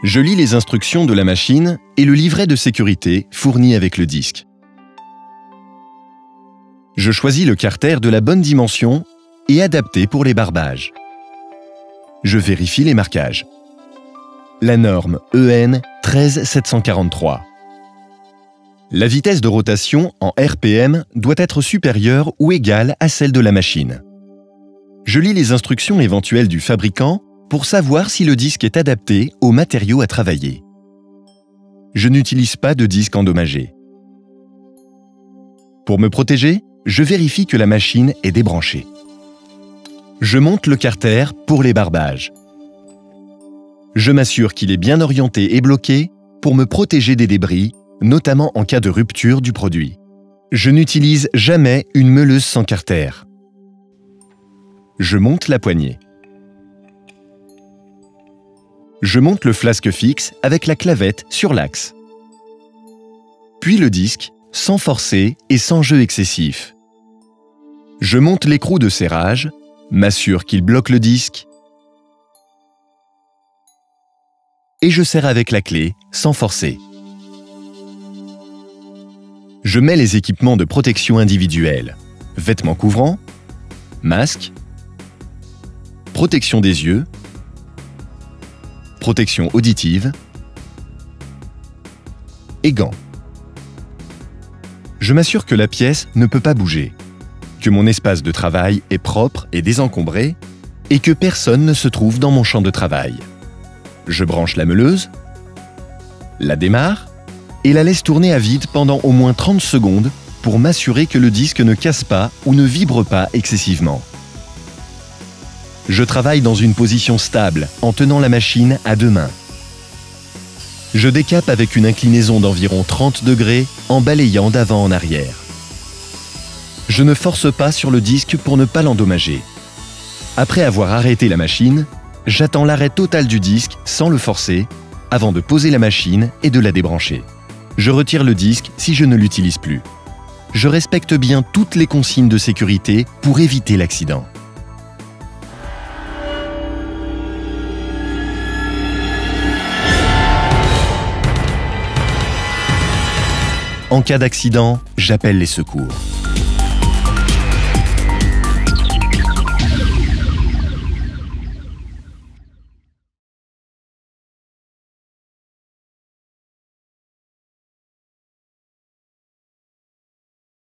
Je lis les instructions de la machine et le livret de sécurité fourni avec le disque. Je choisis le carter de la bonne dimension et adapté pour les barbages. Je vérifie les marquages. La norme EN 13743. La vitesse de rotation en RPM doit être supérieure ou égale à celle de la machine. Je lis les instructions éventuelles du fabricant pour savoir si le disque est adapté aux matériaux à travailler. Je n'utilise pas de disque endommagé. Pour me protéger, je vérifie que la machine est débranchée. Je monte le carter pour les barbages. Je m'assure qu'il est bien orienté et bloqué pour me protéger des débris, notamment en cas de rupture du produit. Je n'utilise jamais une meuleuse sans carter. Je monte la poignée. Je monte le flasque fixe avec la clavette sur l'axe. Puis le disque, sans forcer et sans jeu excessif. Je monte l'écrou de serrage, m'assure qu'il bloque le disque et je serre avec la clé, sans forcer. Je mets les équipements de protection individuelle, vêtements couvrants, masque, protection des yeux, protection auditive et gants. Je m'assure que la pièce ne peut pas bouger, que mon espace de travail est propre et désencombré et que personne ne se trouve dans mon champ de travail. Je branche la meuleuse, la démarre et la laisse tourner à vide pendant au moins 30 secondes pour m'assurer que le disque ne casse pas ou ne vibre pas excessivement. Je travaille dans une position stable en tenant la machine à deux mains. Je décape avec une inclinaison d'environ 30 degrés en balayant d'avant en arrière. Je ne force pas sur le disque pour ne pas l'endommager. Après avoir arrêté la machine, j'attends l'arrêt total du disque sans le forcer avant de poser la machine et de la débrancher. Je retire le disque si je ne l'utilise plus. Je respecte bien toutes les consignes de sécurité pour éviter l'accident. En cas d'accident, j'appelle les secours.